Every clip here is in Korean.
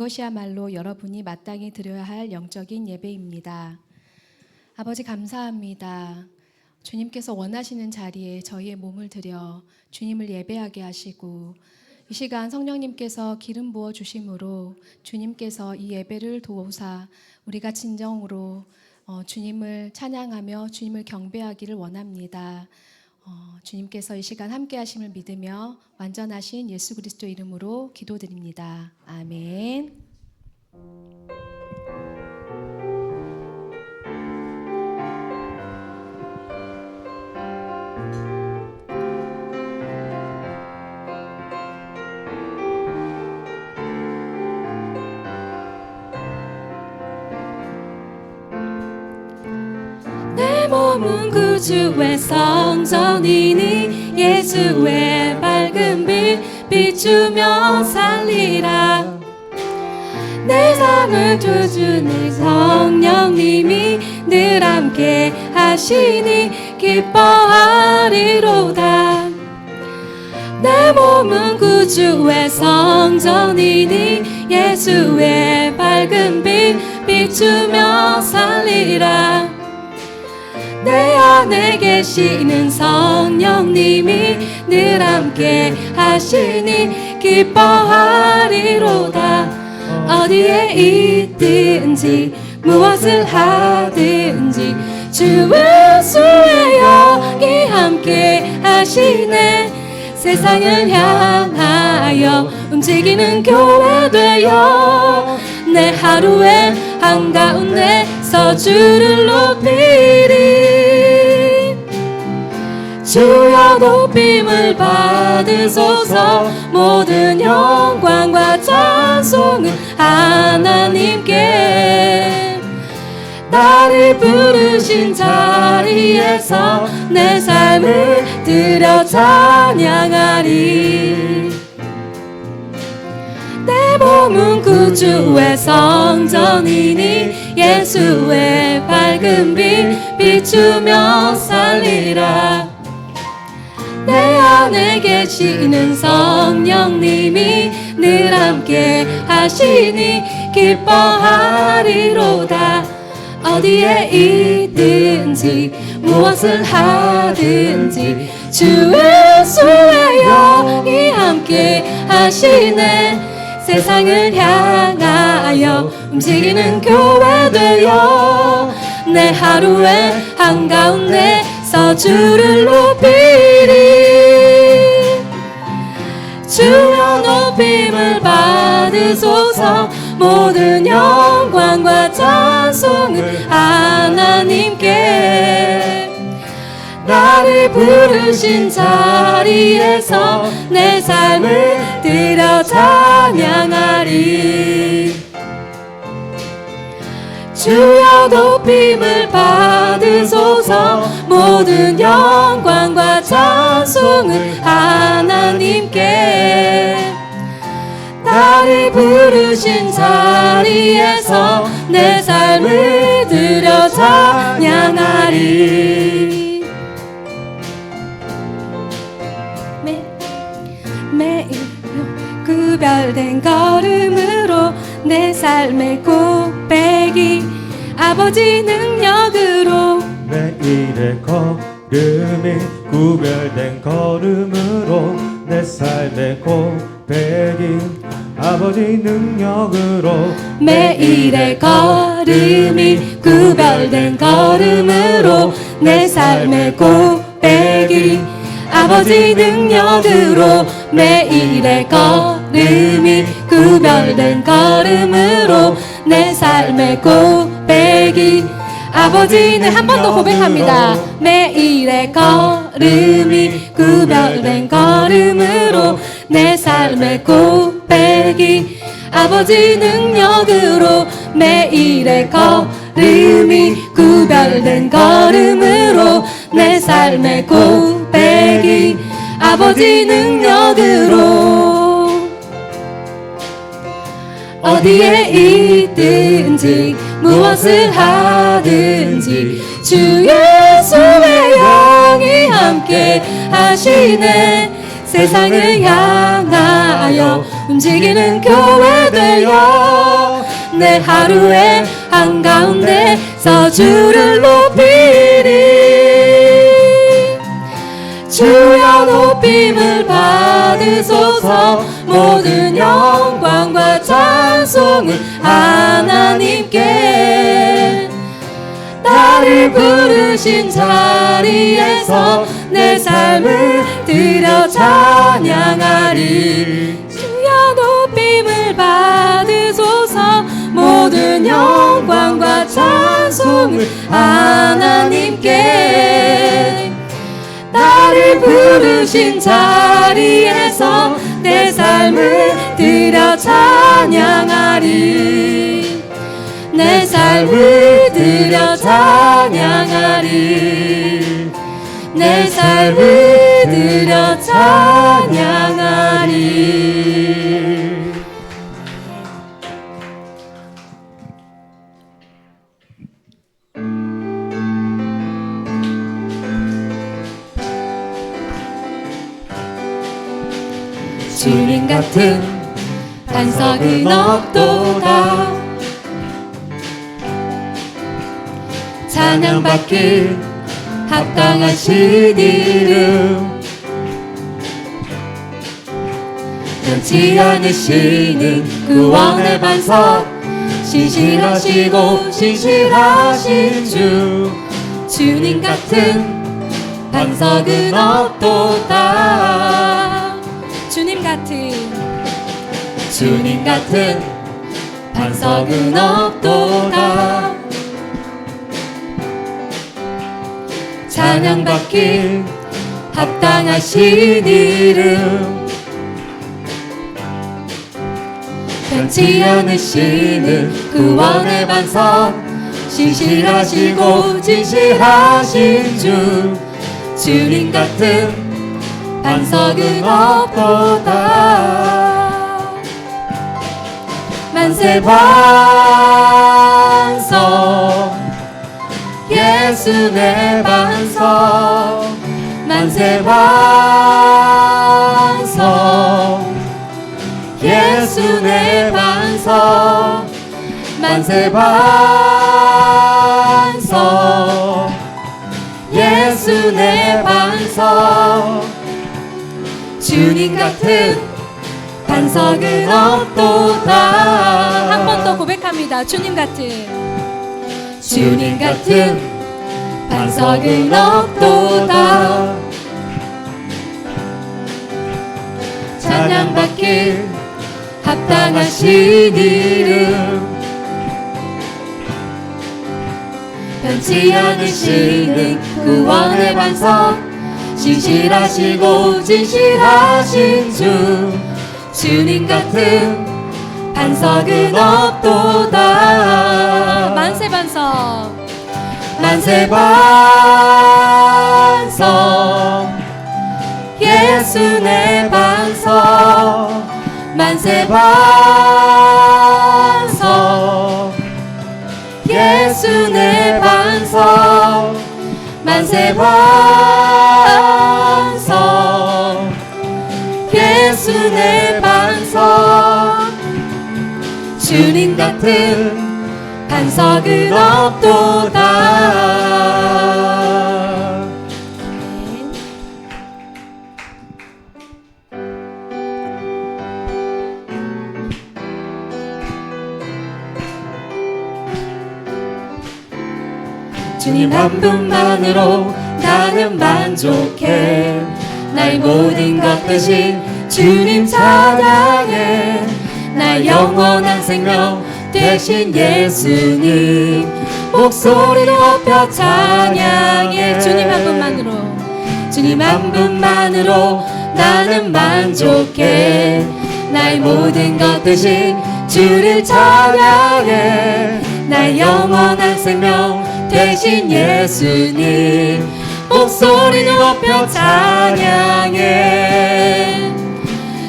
그것이야말로 여러분이 마땅히 드려야 할 영적인 예배입니다. 아버지 감사합니다. 주님께서 원하시는 자리에 저희의 몸을 드려 주님을 예배하게 하시고 이 시간 성령님께서 기름 부어 주심으로 주님께서 이 예배를 도우사 우리가 진정으로 주님을 찬양하며 주님을 경배하기를 원합니다. 주님께서 이 시간 함께 하심을 믿으며 완전하신 예수 그리스도 이름으로 기도드립니다. 아멘. 내 몸은 구주의 성전이니 예수의 밝은 빛 비추며 살리라. 내 삶을 주주는 성령님이 늘 함께 하시니 기뻐하리로다. 내 몸은 구주의 성전이니 예수의 밝은 빛 비추며 살리라. 내 안에 계시는 성령님이 늘 함께 하시니 기뻐하리로다. 어디에 있든지 무엇을 하든지 주 예수의 영이 함께 하시네. 세상을 향하여 움직이는 교회 되어 내 하루의 한가운데서 주를 높이리. 주여 높임을 받으소서. 모든 영광과 찬송은 하나님께. 나를 부르신 자리에서 내 삶을 드려 찬양하리. 내 몸은 구주의 성전이니 예수의 밝은 빛 비추며 살리라. 내 안에 계시는 성령님이 늘 함께 하시니 기뻐하리로다. 어디에 있든지 무엇을 하든지 주 예수의 영이 함께 하시네. 세상을 향하여 움직이는 교회 되어 내 하루의 한가운데서 주를 높이리. 주여 높임을 받으소서. 모든 영광과 찬송은 하나님께. 나를 부르신 자리에서 내 삶을 드려 찬양하리. 주여 높임을 받으소서. 모든 영광과 찬송은 하나님께. 나를 부르신 자리에서 내 삶을 드려 찬양하리. 매일 구별된 걸음으로 내 삶의 고백이 아버지 능력으로. 매일의 걸음이 구별된 걸음으로 내 삶의 고백이 아버지 능력으로. 매일의 걸음이 구별된 걸음으로 내 삶의 고백이 아버지 능력으로. 매일의 걸음이 구별된 걸음으로 내 삶의 고백이 아버지. 네, 한 번 더 고백합니다. 매일의 걸음이 구별된 걸음으로 내 삶의 고백이 아버지 능력으로. 매일의 걸음이 구별된 걸음으로 내 삶의 고백이 아버지 능력으로. 어디에 있든지 무엇을 하든지 주 예수의 영이 함께 하시네. 세상을 향하여 움직이는 교회 되어 내 하루의 한가운데서 주를 높이리. 주여 높임을 받으소서. 모든 영광과 찬송을 하나님께. 나를 부르신 자리에서 내 삶을 드려 찬양하리. 주여 높임을 받으소서. 모든 영광과 찬송을 하나님께. 나를 부르신 자리에서 내 삶을 드려 찬양하리. 내 삶을 드려 찬양하리. 내 삶을 드려 찬양하리. 주님 같은 반석은 없도다. 찬양받기 합당하신 이름. 변치 않으시는 구원의 반석. 신실하시고 신실하신 주. 주님 같은 반석은 없도다. 주님 같은 반석은 없도다. 찬양받기 합당하신 이름. 변치 않으시는 구원의 반석. 신실하시고 진실하신 주. 주님 같은 반석은 없도다. 만세 반석 예수 내 반석. 만세 반석 예수 내 반석. 만세 반석 예수 내 반석. 주님 같은 반석은 없도다. 한 번 더 고백합니다. 주님 같은 반석은 없도다. 찬양받기 합당하신 이름. 변치 않으시는 구원의 반석. 신실하시고 진실하신 주. 주님 같은 반석은 없도다. 만세 반석 예수 내 반석. 만세 반석 예수 내 반석. 만세 반석 예수 내 반석. 주님 같은 반석은 없도다. 주님 한 분만으로 나는 만족해. 나의 모든 것 대신 주님 찬양해. 나의 영원한 생명 대신 예수님 목소리 높여 찬양해. 주님 한 분만으로 나는 만족해. 나의 모든 것 대신 주를 찬양해. 나의 영원한 생명 대신 예수님 목소리 높여 찬양해.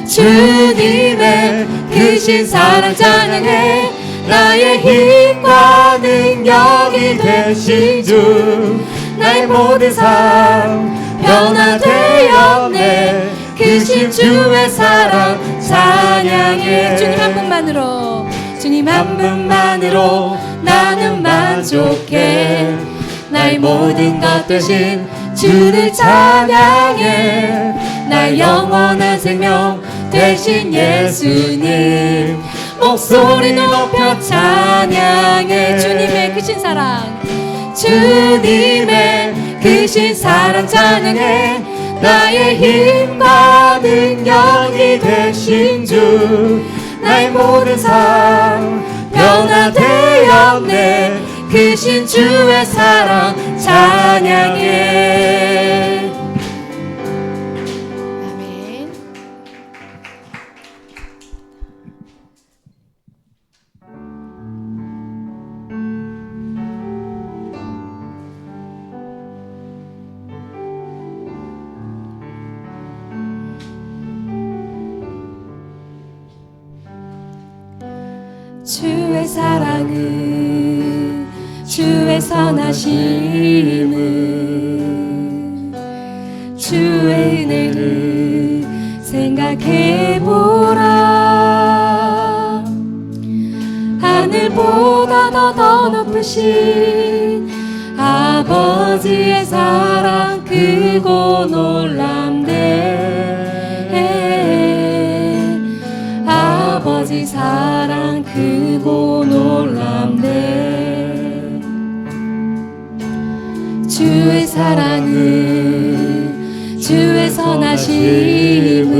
주님의 크신 사랑 찬양해. 나의 힘과 능력이 되신 주. 나의 모든 삶 변화되었네. 그 크신 주의 사랑 찬양해. 주님 한 분만으로, 주님 한 분만으로 나는 만족해. 나의 모든 것 대신 주를 찬양해. 나의 영원한 생명 대신 예수님 목소리 높여 찬양해. 주님의 크신 사랑, 주님의 크신 사랑 찬양해. 나의 힘과 능력이 되신 주 나의 모든 삶 변화되었네. 크신 주의 사랑 찬양해. 아멘. 주의 사랑은 주의 선하심은 주의 은혜를 생각해보라. 하늘보다 더 높으신 아버지의 사랑 크고 놀랍네. 아버지 사랑 크고 놀랍네. 주의 사랑은 주의 선하심은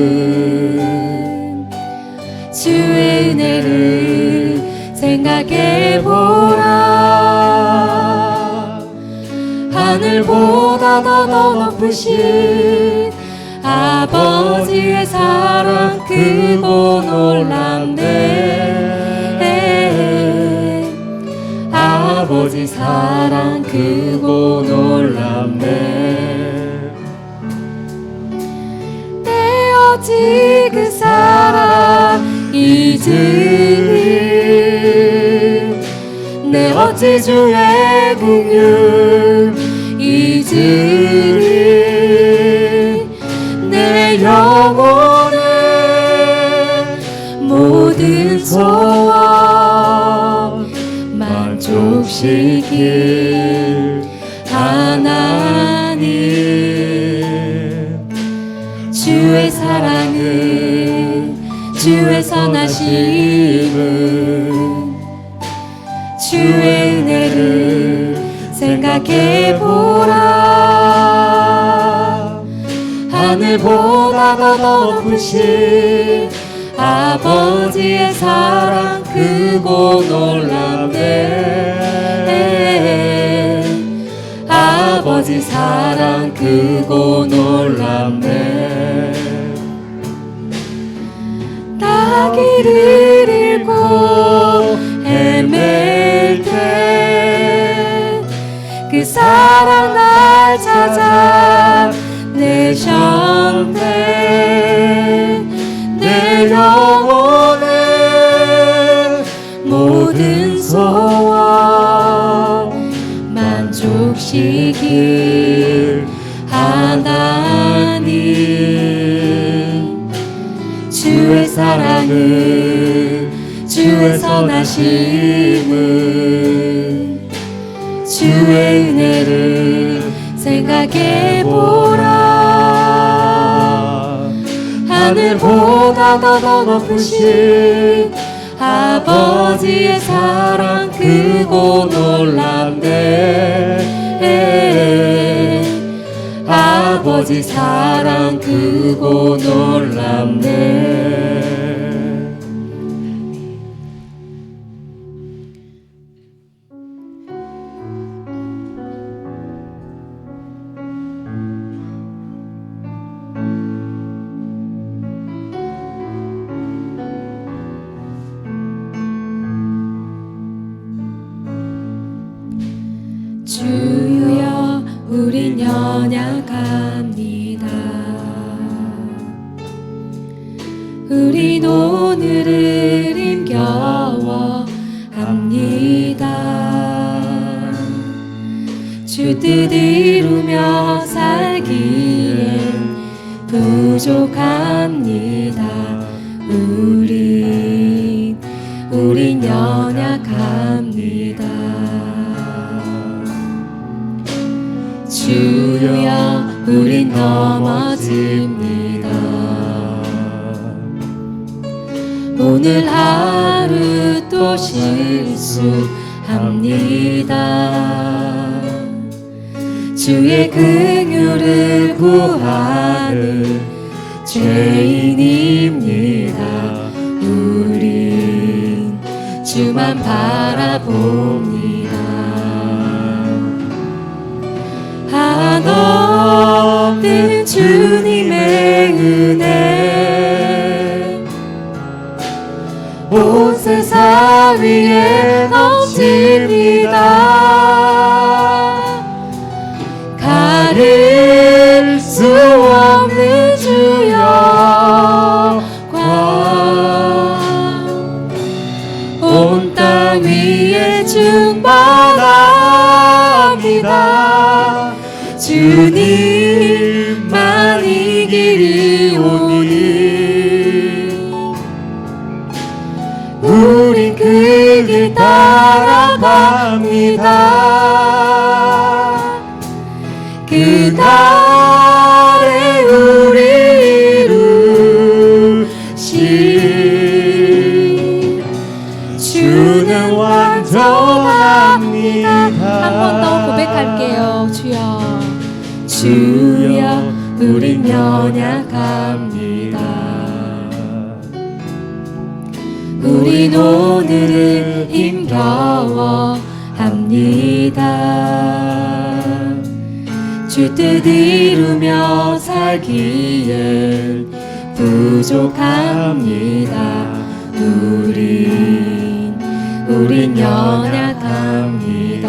주의 은혜를 생각해보라. 하늘보다 더 높으신 아버지의 사랑 크고 놀랍네. 아버지 사랑 크고 놀랍네. 내 어찌 그 사랑 잊으리. 내 어찌 주의 긍휼 잊으리. 내 영혼의 모든 소원 만족시킬 하나님. 주의 사랑은 주의 선하심은 주의 은혜를 생각해보라. 하늘보다 더 높으신 아버지의 사랑 크고 놀랍네. 아버지 사랑 크고 놀랍네. 나 길을 잃고 헤맬 때 그 사랑 날 찾아 내셨네. 내 영혼의 모든 소원 만족시킬 하나님. 주의 사랑은 주의 선하심은 주의 은혜를 생각해보라. 하늘보다 더 높으신 아버지의 사랑 크고 놀랍네. 아버지 사랑 크고 놀랍네. 주여 우린 연약합니다. 우린 오늘을 힘겨워합니다. 주 뜻 이루며 살기엔 부족합니다. 우린 연약합니다. 주여 우린 넘어집니다. 오늘 하루 또 실수합니다. 주의 긍휼을 구하는 죄인입니다. 우린 주만 바라봅니다. 한없는 주님의 은혜 온 세상 위에 넘칩니다. 가릴 수 없는 주여 온 땅 위에 충만합니다. 주님만이 길이 오니 우린 그 길 따라갑니다. 그날에 우리 이루신 주는 완전합니다. 한 번 더 고백할게요. 주여 우린 연약합니다. 우린 오늘은 힘겨워합니다. 주 뜻 이루며 살기에 부족합니다. 우린 연약합니다.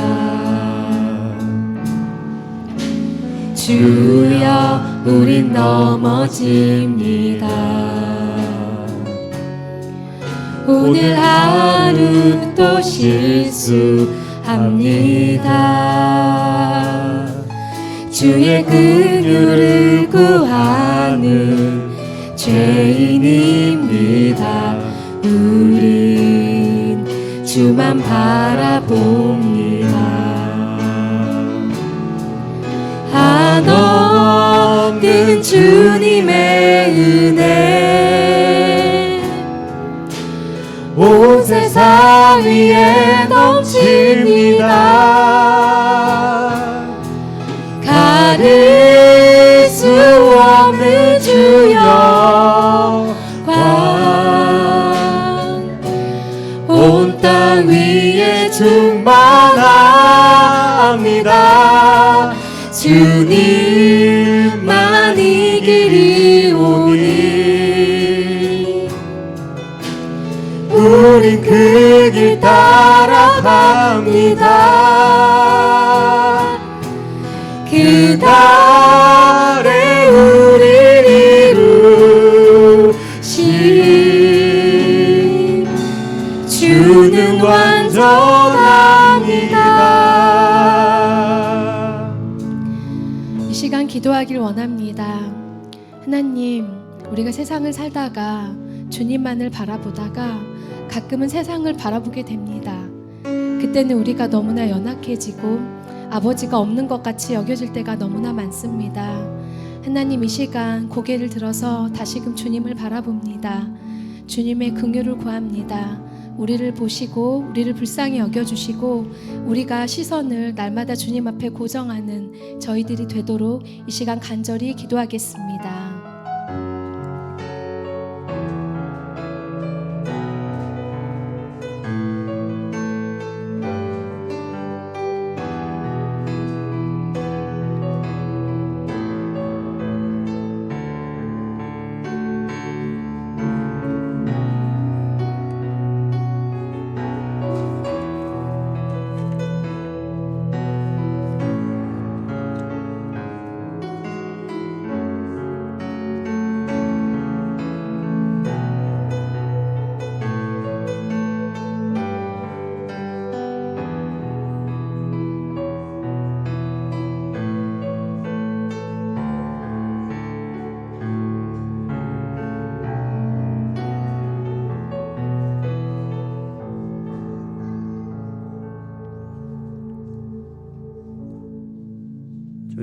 주여 우린 넘어집니다. 오늘 하루 또 실수합니다. 주의 긍휼을 구하는 죄인입니다. 우린 주만 바라봅니다. 한없는 주님의 은혜 온 세상 위에 넘칩니다. 가릴 수 없는 주여 온 땅 위에 충만합니다. 주님만이 길이 오니 우린 그 길 따라갑니다. 그날에 우리 이루신 주는 완전합니다. 이 시간 기도하길 원합니다. 하나님, 우리가 세상을 살다가 주님만을 바라보다가 가끔은 세상을 바라보게 됩니다. 그때는 우리가 너무나 연약해지고 아버지가 없는 것 같이 여겨질 때가 너무나 많습니다. 하나님, 이 시간 고개를 들어서 다시금 주님을 바라봅니다. 주님의 긍휼을 구합니다. 우리를 보시고 우리를 불쌍히 여겨주시고 우리가 시선을 날마다 주님 앞에 고정하는 저희들이 되도록 이 시간 간절히 기도하겠습니다.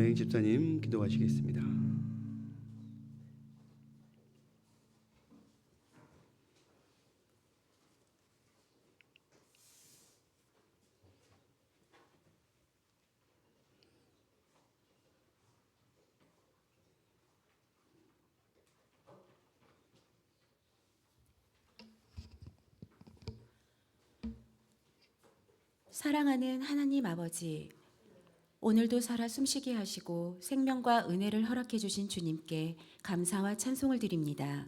노행 집사님 기도하시겠습니다. 사랑하는 하나님 아버지, 오늘도 살아 숨쉬게 하시고 생명과 은혜를 허락해 주신 주님께 감사와 찬송을 드립니다.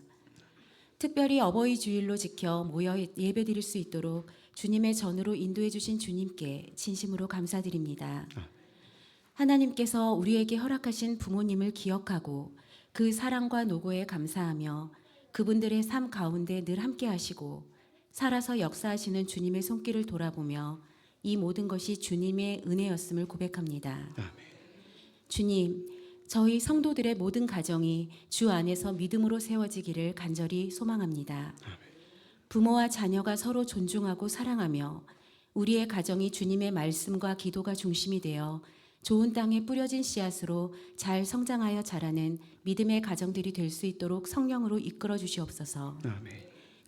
특별히 어버이 주일로 지켜 모여 예배드릴 수 있도록 주님의 전으로 인도해 주신 주님께 진심으로 감사드립니다. 하나님께서 우리에게 허락하신 부모님을 기억하고 그 사랑과 노고에 감사하며 그분들의 삶 가운데 늘 함께 하시고 살아서 역사하시는 주님의 손길을 돌아보며 이 모든 것이 주님의 은혜였음을 고백합니다. 주님, 저희 성도들의 모든 가정이 주 안에서 믿음으로 세워지기를 간절히 소망합니다. 부모와 자녀가 서로 존중하고 사랑하며 우리의 가정이 주님의 말씀과 기도가 중심이 되어 좋은 땅에 뿌려진 씨앗으로 잘 성장하여 자라는 믿음의 가정들이 될 수 있도록 성령으로 이끌어 주시옵소서.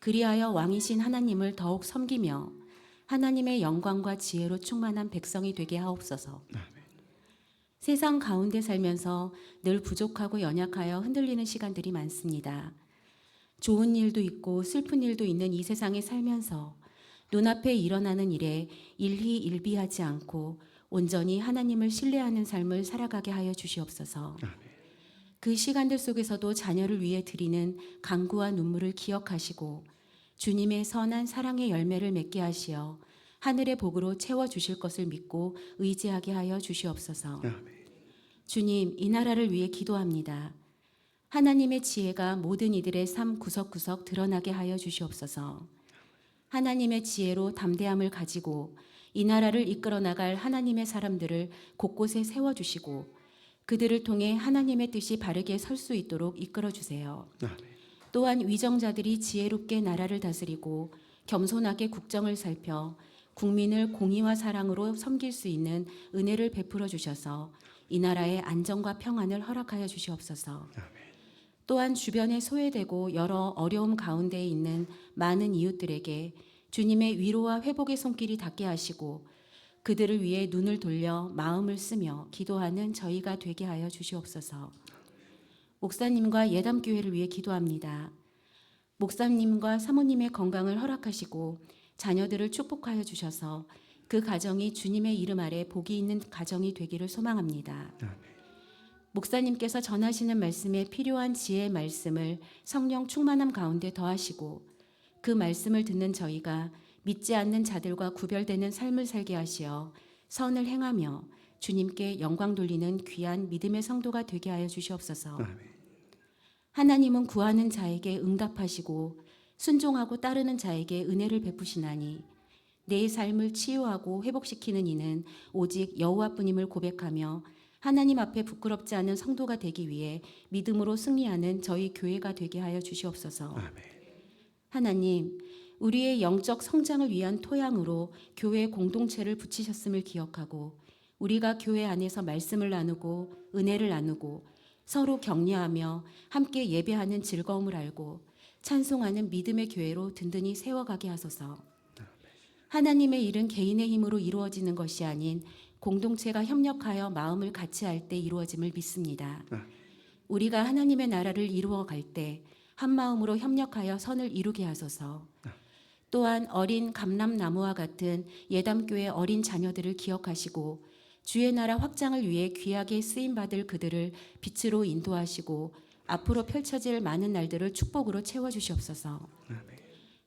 그리하여 왕이신 하나님을 더욱 섬기며 하나님의 영광과 지혜로 충만한 백성이 되게 하옵소서. 세상 가운데 살면서 늘 부족하고 연약하여 흔들리는 시간들이 많습니다. 좋은 일도 있고 슬픈 일도 있는 이 세상에 살면서 눈앞에 일어나는 일에 일희일비하지 않고 온전히 하나님을 신뢰하는 삶을 살아가게 하여 주시옵소서. 그 시간들 속에서도 자녀를 위해 드리는 간구와 눈물을 기억하시고 주님의 선한 사랑의 열매를 맺게 하시어 하늘의 복으로 채워주실 것을 믿고 의지하게 하여 주시옵소서. 주님, 이 나라를 위해 기도합니다. 하나님의 지혜가 모든 이들의 삶 구석구석 드러나게 하여 주시옵소서. 하나님의 지혜로 담대함을 가지고 이 나라를 이끌어 나갈 하나님의 사람들을 곳곳에 세워주시고 그들을 통해 하나님의 뜻이 바르게 설 수 있도록 이끌어 주세요. 또한 위정자들이 지혜롭게 나라를 다스리고 겸손하게 국정을 살펴 국민을 공의와 사랑으로 섬길 수 있는 은혜를 베풀어 주셔서 이 나라의 안정과 평안을 허락하여 주시옵소서. 또한 주변에 소외되고 여러 어려움 가운데 있는 많은 이웃들에게 주님의 위로와 회복의 손길이 닿게 하시고 그들을 위해 눈을 돌려 마음을 쓰며 기도하는 저희가 되게 하여 주시옵소서. 목사님과 예담교회를 위해 기도합니다. 목사님과 사모님의 건강을 허락하시고 자녀들을 축복하여 주셔서 그 가정이 주님의 이름 아래 복이 있는 가정이 되기를 소망합니다. 목사님께서 전하시는 말씀에 필요한 지혜의 말씀을 성령 충만함 가운데 더하시고 그 말씀을 듣는 저희가 믿지 않는 자들과 구별되는 삶을 살게 하시어 선을 행하며 주님께 영광 돌리는 귀한 믿음의 성도가 되게 하여 주시옵소서. 하나님은 구하는 자에게 응답하시고 순종하고 따르는 자에게 은혜를 베푸시나니 내 삶을 치유하고 회복시키는 이는 오직 여호와뿐임을 고백하며 하나님 앞에 부끄럽지 않은 성도가 되기 위해 믿음으로 승리하는 저희 교회가 되게 하여 주시옵소서. 하나님, 우리의 영적 성장을 위한 토양으로 교회 공동체를 붙이셨음을 기억하고 우리가 교회 안에서 말씀을 나누고 은혜를 나누고 서로 격려하며 함께 예배하는 즐거움을 알고 찬송하는 믿음의 교회로 든든히 세워가게 하소서. 하나님의 일은 개인의 힘으로 이루어지는 것이 아닌 공동체가 협력하여 마음을 같이 할 때 이루어짐을 믿습니다. 우리가 하나님의 나라를 이루어 갈 때 한 마음으로 협력하여 선을 이루게 하소서. 또한 어린 감람나무와 같은 예담교회 어린 자녀들을 기억하시고 주의 나라 확장을 위해 귀하게 쓰임받을 그들을 빛으로 인도하시고 앞으로 펼쳐질 많은 날들을 축복으로 채워주시옵소서.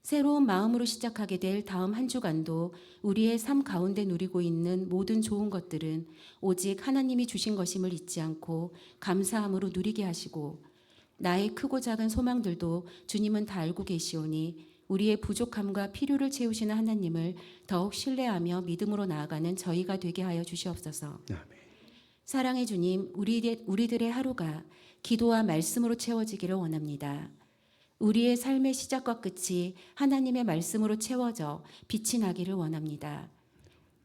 새로운 마음으로 시작하게 될 다음 한 주간도 우리의 삶 가운데 누리고 있는 모든 좋은 것들은 오직 하나님이 주신 것임을 잊지 않고 감사함으로 누리게 하시고 나의 크고 작은 소망들도 주님은 다 알고 계시오니 우리의 부족함과 필요를 채우시는 하나님을 더욱 신뢰하며 믿음으로 나아가는 저희가 되게 하여 주시옵소서. 사랑의 주님, 우리들의 하루가 기도와 말씀으로 채워지기를 원합니다. 우리의 삶의 시작과 끝이 하나님의 말씀으로 채워져 빛이 나기를 원합니다.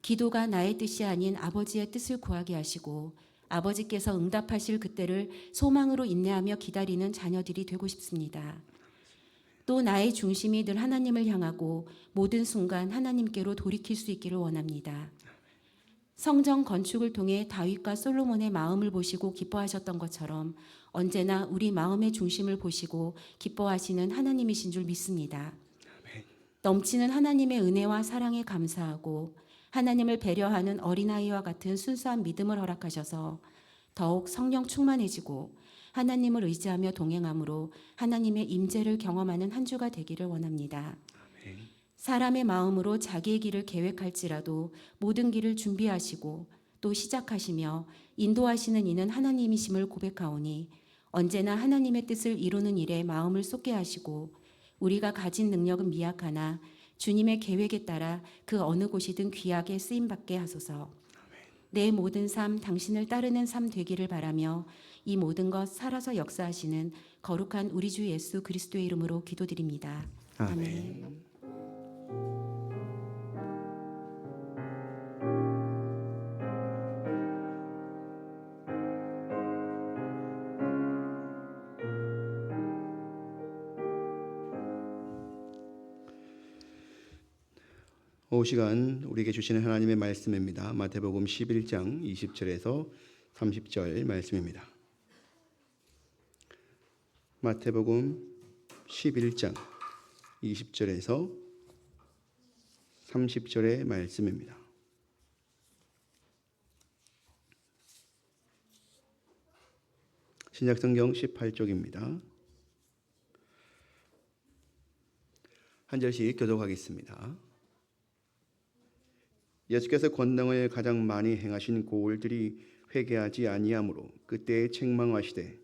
기도가 나의 뜻이 아닌 아버지의 뜻을 구하게 하시고 아버지께서 응답하실 그때를 소망으로 인내하며 기다리는 자녀들이 되고 싶습니다. 또 나의 중심이 늘 하나님을 향하고 모든 순간 하나님께로 돌이킬 수 있기를 원합니다. 성전 건축을 통해 다윗과 솔로몬의 마음을 보시고 기뻐하셨던 것처럼 언제나 우리 마음의 중심을 보시고 기뻐하시는 하나님이신 줄 믿습니다. 넘치는 하나님의 은혜와 사랑에 감사하고 하나님을 배려하는 어린아이와 같은 순수한 믿음을 허락하셔서 더욱 성령 충만해지고 하나님을 의지하며 동행함으로 하나님의 임재를 경험하는 한 주가 되기를 원합니다. 사람의 마음으로 자기의 길을 계획할지라도 모든 길을 준비하시고 또 시작하시며 인도하시는 이는 하나님이심을 고백하오니 언제나 하나님의 뜻을 이루는 일에 마음을 쏟게 하시고 우리가 가진 능력은 미약하나 주님의 계획에 따라 그 어느 곳이든 귀하게 쓰임받게 하소서. 내 모든 삶 당신을 따르는 삶 되기를 바라며 이 모든 것 살아서 역사하시는 거룩한 우리 주 예수 그리스도의 이름으로 기도드립니다. 아멘. 오후 시간 우리에게 주시는 하나님의 말씀입니다. 마태복음 11장 20절에서 30절 말씀입니다. 마태복음 11장 20절에서 30절의 말씀입니다. 신약성경 18쪽입니다. 한 절씩 교독하겠습니다. 예수께서 권능을 가장 많이 행하신 고을들이 회개하지 아니하므로 그때에 책망하시되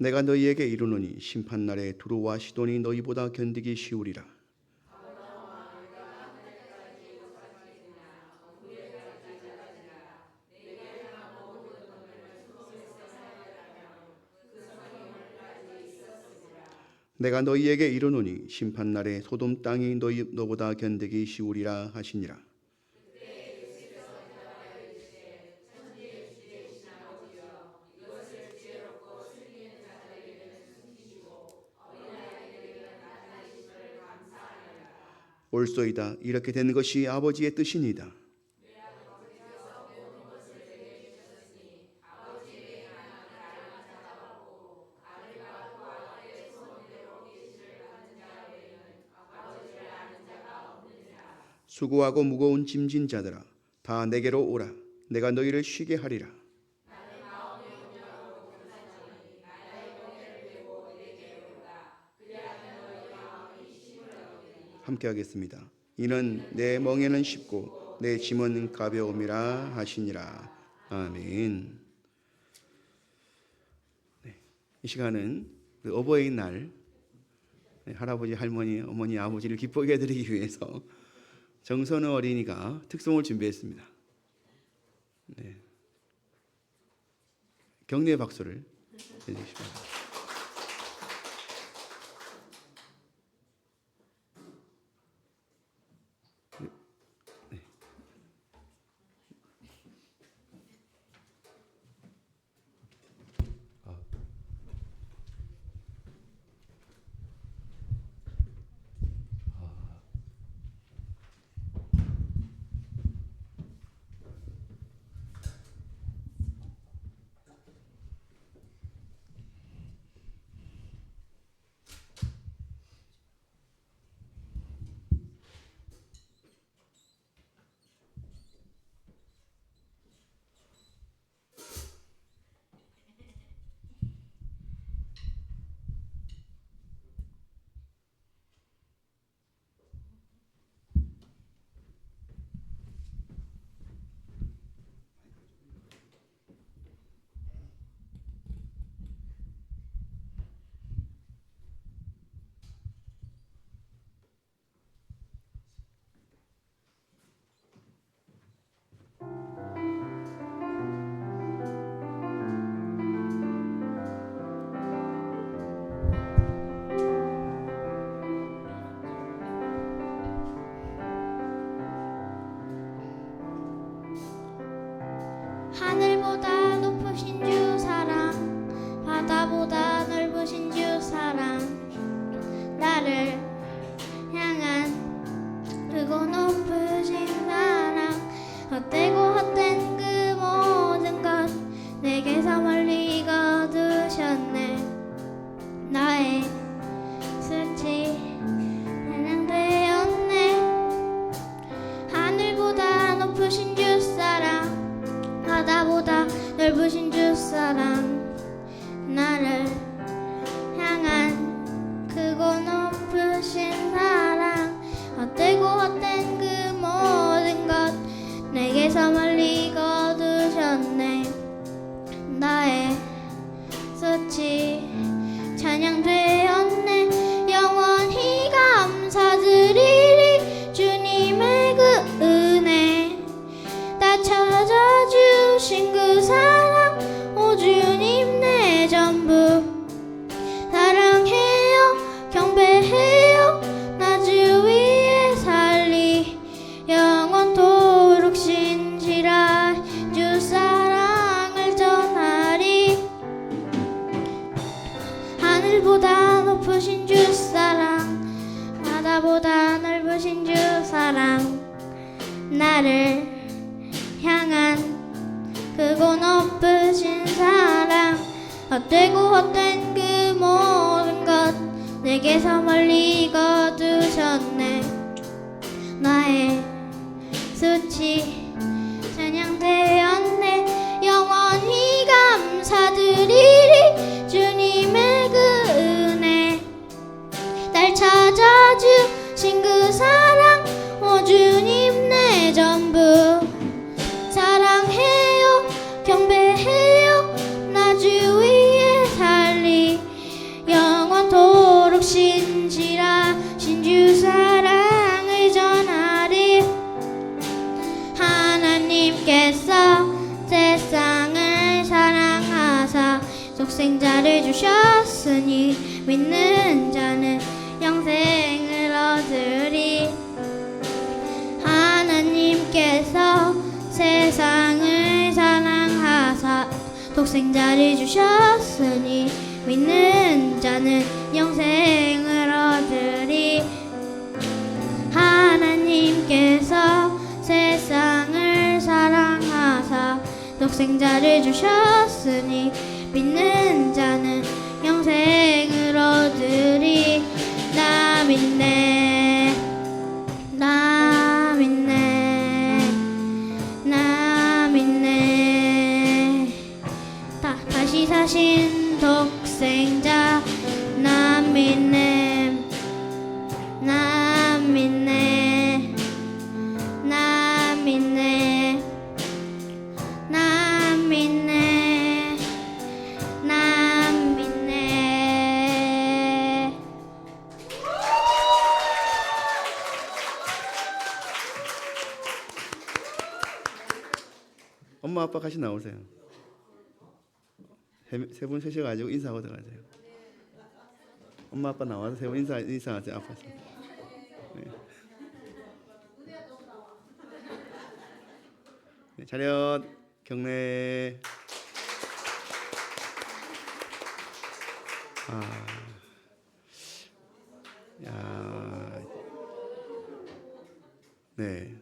내가 너희에게 이르노니 심판날에 두로와 시돈이 너희보다 견디기 쉬우리라. 내가 너희에게 이르노니 심판날에 소돔 땅이 너보다 견디기 쉬우리라 하시니라. 옳소이다. 이렇게 된 것이 아버지의 뜻이니이다. 수고하고 무거운 짐진 자들아 다 내게로 오라. 내가 너희를 쉬게 하리라. 함께 하겠습니다. 이는 내 멍에는 쉽고 내 짐은 가벼움이라 하시니라. 아멘. 이 시간은 어버이날 할아버지, 할머니, 어머니, 아버지를 기쁘게 해드리기 위해서 정선우 어린이가 특송을 준비했습니다. 네. 격려의 박수를 해주시기 바랍니다. 높으신 주 사랑 바다보다 넓으신 주 사랑 나를 향한 크고 높으신 사랑 헛되고 헛된 그 모든 것 내게서 멀리 거두셨네 나의 수치 찬양되었네 하늘보다 높으신 주 사랑 바다보다 넓으신 주 사랑 나를 향한 크고 높으신 사랑 헛되고 헛된 그 모든 것 내게서 멀리 거두셨네 나의 수치 찬양되었네 영원히 감사드리리 주님의 그 은혜 나 찾아주신 그 사랑 오 주님 내 전부 사랑해요 경배해요 나 주 위에 살리 영원토록 신실한 주 사랑을 전하리 하늘보다 높으신 주 사랑 바다보다 넓으신 주 사랑 나를 향한 크고 높으신 사랑 헛되고 헛된 그 모든 것 내게서 멀리 거두셨네 나의 수치 찬양되었네 영원히 감사드리리 주님의 그 은혜 날 찾아주신 그 사랑 오 주님 내 전부 사랑해요 경배해요 나 주 위에 살리 영원토록 신실하신 주 사랑을 전하리 하나님께서 세상을 사랑하사 독생자를 주셨으니 믿는 자는 영생을 얻으리 하나님께서 세상을 사랑하사 독생자를 주셨으니 믿는 자는 영생을 얻으리 하나님께서 세상을 사랑하사 독생자를 주셨으니 믿는 자는 영생을 얻으리 나 믿네 나 믿네 나 믿네 다시 사신 독생자 나 믿네 나 믿네 나 믿네 나 믿네 나 믿네 엄마 아빠 같이 나오세요. 세 분 셋이가지고 인사하고 들어가세요. 엄마 아빠 나와서 세 분 인사하세요. 앞에서. 네. 네, 차렷 경례. 야, 네.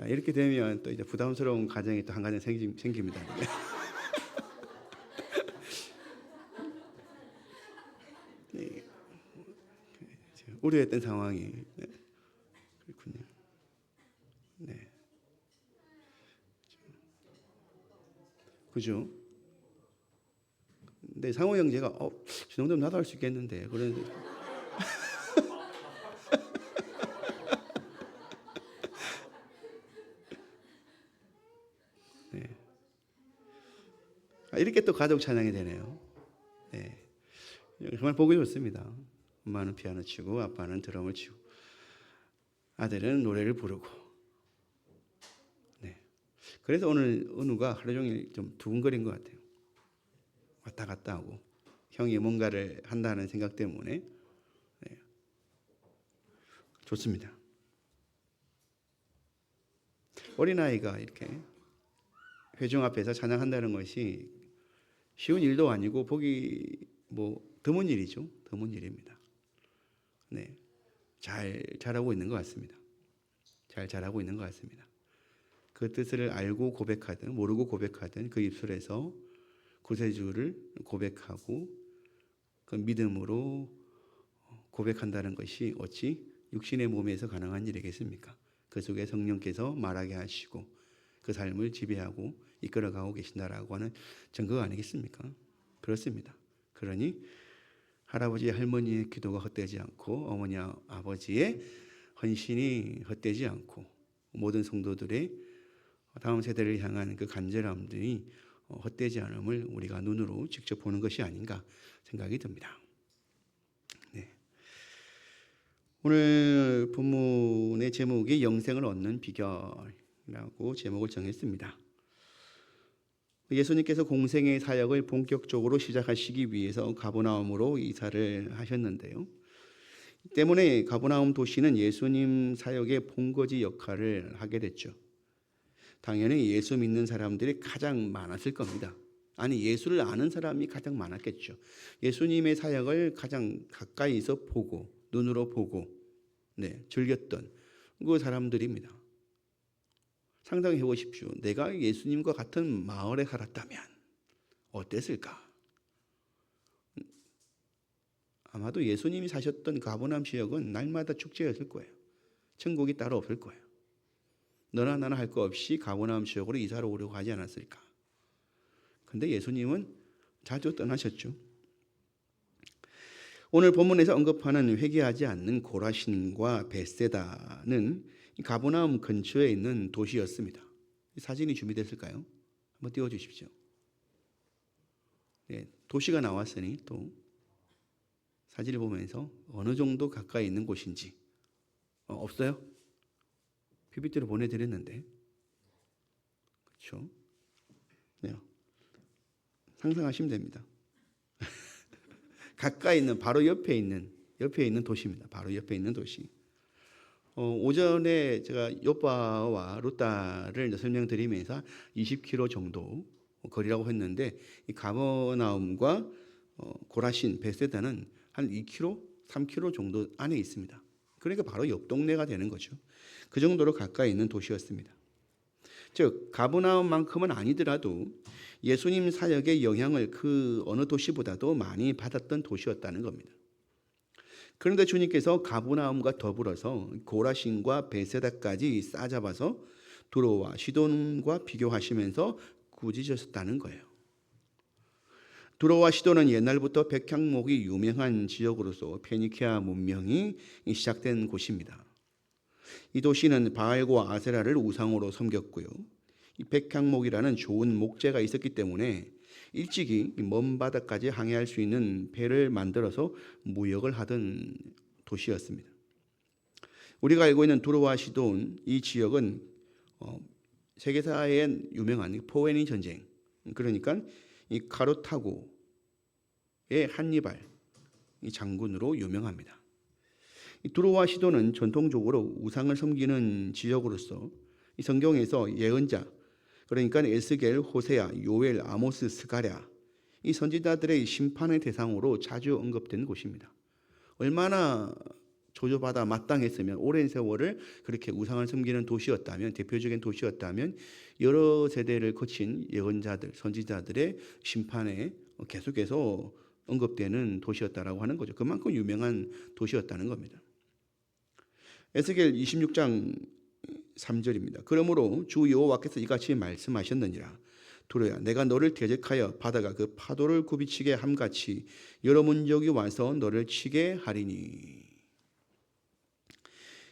이렇게 되면 또 이제 부담스러운 가정이 또 한 가정 생깁니다. 네. 우려했던 상황이 네. 그렇군요. 네. 그죠? 근데 상호 형제가 저 정도면 나도 할 수 있겠는데 그런. 네. 이렇게 또 가족 찬양이 되네요. 네. 정말 보기 좋습니다. 엄마는 피아노 치고 아빠는 드럼을 치고 아들은 노래를 부르고. 네. 그래서 오늘 은우가 하루 종일 좀 두근거린 것 같아요. 왔다 갔다 하고 형이 뭔가를 한다는 생각 때문에. 네. 좋습니다. 어린아이가 이렇게 회중 앞에서 찬양한다는 것이 쉬운 일도 아니고 보기 드문 일이죠. 드문 일입니다. 네, 잘하고 있는 것 같습니다. 잘하고 있는 것 같습니다. 그 뜻을 알고 고백하든 모르고 고백하든 그 입술에서 구세주를 고백하고 그 믿음으로 고백한다는 것이 어찌 육신의 몸에서 가능한 일이겠습니까? 그 속에 성령께서 말하게 하시고 그 삶을 지배하고 이끌어가고 계신다라고 하는 증거가 아니겠습니까? 그렇습니다. 그러니 할아버지 할머니의 기도가 헛되지 않고 어머니 아버지의 헌신이 헛되지 않고 모든 성도들의 다음 세대를 향한 그 간절함들이 헛되지 않음을 우리가 눈으로 직접 보는 것이 아닌가 생각이 듭니다. 네. 오늘 본문의 제목이 영생을 얻는 비결이라고 제목을 정했습니다. 예수님께서 공생의 사역을 본격적으로 시작하시기 위해서 가버나움으로 이사를 하셨는데요. 때문에 가버나움 도시는 예수님 사역의 본거지 역할을 하게 됐죠. 당연히 예수 믿는 사람들이 가장 많았을 겁니다. 아니, 예수를 아는 사람이 가장 많았겠죠. 예수님의 사역을 가장 가까이서 보고 눈으로 보고 즐겼던 그 사람들입니다. 상상해 보십시오. 내가 예수님과 같은 마을에 살았다면 어땠을까? 아마도 예수님이 사셨던 가버나움 지역은 날마다 축제였을 거예요. 천국이 따로 없을 거예요. 너나 나나 할 거 없이 가버나움 지역으로 이사를 오려고 하지 않았을까? 근데 예수님은 자주 떠나셨죠. 오늘 본문에서 언급하는 회개하지 않는 고라신과 벳세다는 가버나움 근처에 있는 도시였습니다. 사진이 준비됐을까요? 한번 띄워주십시오. 네, 도시가 나왔으니 또 사진을 보면서 어느 정도 가까이 있는 곳인지 없어요? PPT로 보내드렸는데 그렇죠? 네. 상상하시면 됩니다. 가까이 있는 바로 옆에 있는 도시입니다. 바로 옆에 있는 도시. 오전에 제가 요빠와 루따를 설명드리면서 20km 정도 거리라고 했는데 이 가버나움과 고라신 벳세다는 한 2km, 3km 정도 안에 있습니다. 그러니까 바로 옆 동네가 되는 거죠. 그 정도로 가까이 있는 도시였습니다. 즉 가버나움만큼은 아니더라도 예수님 사역의 영향을 그 어느 도시보다도 많이 받았던 도시였다는 겁니다. 그런데 주님께서 가버나움과 더불어서 고라신과 벳세다까지 싸잡아서 두로와 시돈과 비교하시면서 꾸짖으셨다는 거예요. 두로와 시돈은 옛날부터 백향목이 유명한 지역으로서 페니키아 문명이 시작된 곳입니다. 이 도시는 바알과 아세라를 우상으로 섬겼고요. 이 백향목이라는 좋은 목재가 있었기 때문에 일찍이 먼 바다까지 항해할 수 있는 배를 만들어서 무역을 하던 도시였습니다. 우리가 알고 있는 두로와 시돈 이 지역은 세계사에 유명한 포에니 전쟁, 그러니까 이 카르타고의 한니발 이 장군으로 유명합니다. 이 두로와 시돈은 전통적으로 우상을 섬기는 지역으로서 이 성경에서 예언자, 그러니까 에스겔, 호세아, 요엘, 아모스, 스가랴 이 선지자들의 심판의 대상으로 자주 언급된 곳입니다. 얼마나 조조받아 마땅했으면 오랜 세월을 그렇게 우상을 섬기는 도시였다면, 대표적인 도시였다면 여러 세대를 거친 예언자들, 선지자들의 심판에 계속해서 언급되는 도시였다라고 하는 거죠. 그만큼 유명한 도시였다는 겁니다. 에스겔 26장 3절입니다. 그러므로 주 여호와께서 이같이 말씀하셨느니라. 두로야, 내가 너를 대적하여 바다가 그 파도를 굽이치게 함같이 여러 문족이 와서 너를 치게 하리니.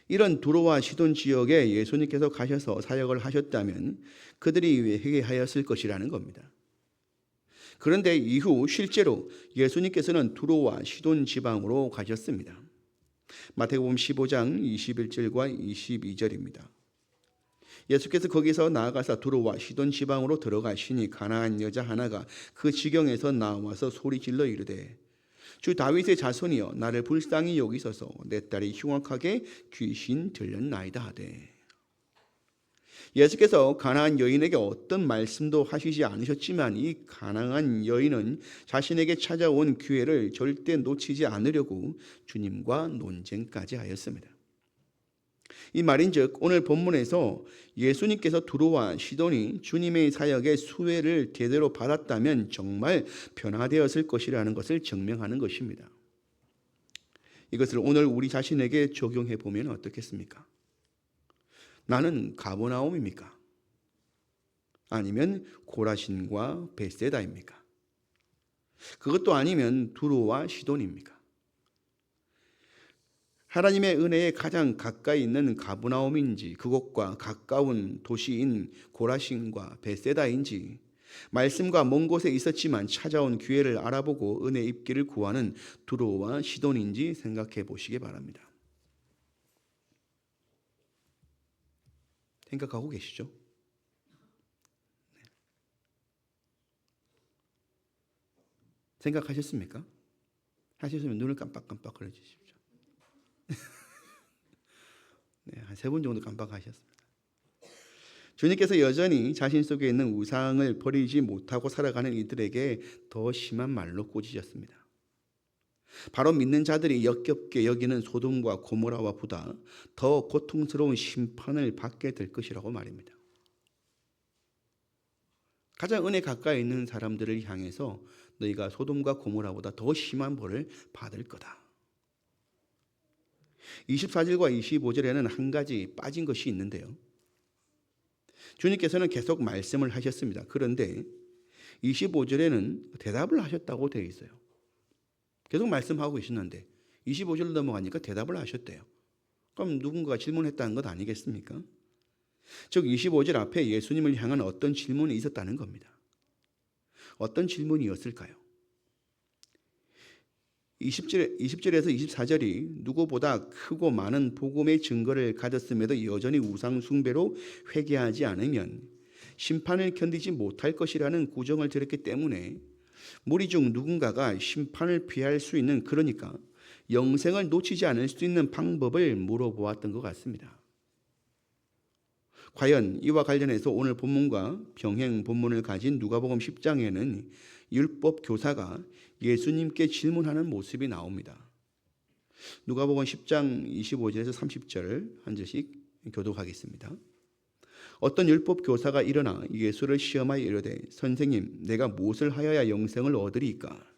이런 두로와 시돈 지역에 예수님께서 가셔서 사역을 하셨다면 그들이 회개하였을 것이라는 겁니다. 그런데 이후 실제로 예수님께서는 두로와 시돈 지방으로 가셨습니다. 마태복음 15장 21절과 22절입니다. 예수께서 거기서 나아가사 두로와 시돈 지방으로 들어가시니 가나안 여자 하나가 그 지경에서 나와서 소리질러 이르되 주 다윗의 자손이여 나를 불쌍히 여기소서 내 딸이 흉악하게 귀신 들렸나이다 하되. 예수께서 가나안 여인에게 어떤 말씀도 하시지 않으셨지만 이 가나안 여인은 자신에게 찾아온 기회를 절대 놓치지 않으려고 주님과 논쟁까지 하였습니다. 이 말인즉 오늘 본문에서 예수님께서 두로와 시돈이 주님의 사역의 수혜를 제대로 받았다면 정말 변화되었을 것이라는 것을 증명하는 것입니다. 이것을 오늘 우리 자신에게 적용해 보면 어떻겠습니까? 나는 가버나움입니까? 아니면 고라신과 베세다입니까? 그것도 아니면 두로와 시돈입니까? 하나님의 은혜에 가장 가까이 있는 가버나움인지 그곳과 가까운 도시인 고라신과 베세다인지 말씀과 먼 곳에 있었지만 찾아온 기회를 알아보고 은혜 입기를 구하는 두로와 시돈인지 생각해 보시기 바랍니다. 생각하고 계시죠? 생각하셨습니까? 하셨으면 눈을 깜빡깜빡 걸어 주십시오. 네, 한 3분 정도 깜빡하셨습니다. 주님께서 여전히 자신 속에 있는 우상을 버리지 못하고 살아가는 이들에게 더 심한 말로 꾸짖으셨습니다. 바로 믿는 자들이 역겹게 여기는 소돔과 고모라와 보다 더 고통스러운 심판을 받게 될 것이라고 말입니다. 가장 은혜 가까이 있는 사람들을 향해서 너희가 소돔과 고모라보다 더 심한 벌을 받을 거다. 24절과 25절에는 한 가지 빠진 것이 있는데요. 주님께서는 계속 말씀을 하셨습니다. 그런데 25절에는 대답을 하셨다고 되어 있어요. 계속 말씀하고 계시는데 25절 넘어가니까 대답을 하셨대요. 그럼 누군가가 질문했다는 것 아니겠습니까? 즉 25절 앞에 예수님을 향한 어떤 질문이 있었다는 겁니다. 어떤 질문이었을까요? 20절에서 24절이 누구보다 크고 많은 복음의 증거를 가졌음에도 여전히 우상 숭배로 회개하지 않으면 심판을 견디지 못할 것이라는 구정을 들었기 때문에 무리 중 누군가가 심판을 피할 수 있는, 그러니까 영생을 놓치지 않을 수 있는 방법을 물어보았던 것 같습니다. 과연 이와 관련해서 오늘 본문과 병행 본문을 가진 누가복음 10장에는 율법 교사가 예수님께 질문하는 모습이 나옵니다. 누가복음 10장 25절에서 30절 한 절씩 교독하겠습니다. 어떤 율법 교사가 일어나 예수를 시험하여 이르되 선생님, 내가 무엇을 하여야 영생을 얻으리이까?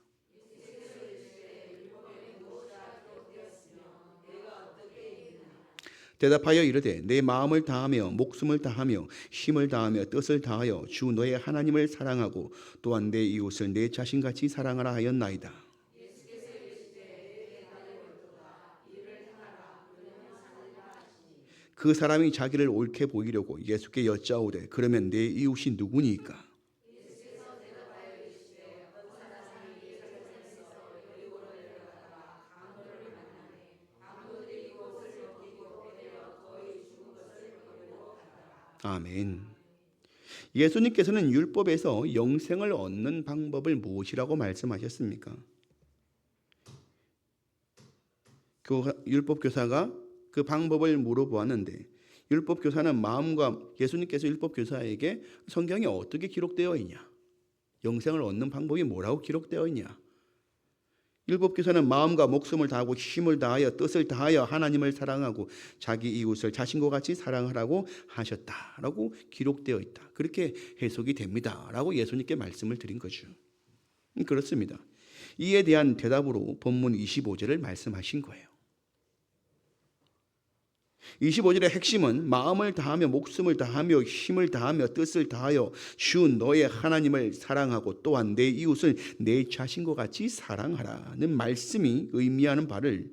대답하여 이르되 내 마음을 다하며 목숨을 다하며 힘을 다하며 뜻을 다하여 주 너의 하나님을 사랑하고 또한 내 이웃을 내 자신같이 사랑하라 하였나이다. 그 사람이 자기를 옳게 보이려고 예수께 여짜오되 그러면 내 이웃이 누구니까? 아멘. 예수님께서는 율법에서 영생을 얻는 방법을 무엇이라고 말씀하셨습니까? 율법 교사가 그 방법을 물어보았는데 율법 교사는 마음과 예수님께서 율법 교사에게 성경에 어떻게 기록되어 있냐? 영생을 얻는 방법이 뭐라고 기록되어 있냐? 율법 교사는 마음과 목숨을 다하고 힘을 다하여 뜻을 다하여 하나님을 사랑하고 자기 이웃을 자신과 같이 사랑하라고 하셨다라고 기록되어 있다. 그렇게 해석이 됩니다라고 예수님께 말씀을 드린 거죠. 그렇습니다. 이에 대한 대답으로 본문 25절을 말씀하신 거예요. 25절의 핵심은 마음을 다하며 목숨을 다하며 힘을 다하며 뜻을 다하여 주 너의 하나님을 사랑하고 또한 내 이웃을 내 자신과 같이 사랑하라는 말씀이 의미하는 바를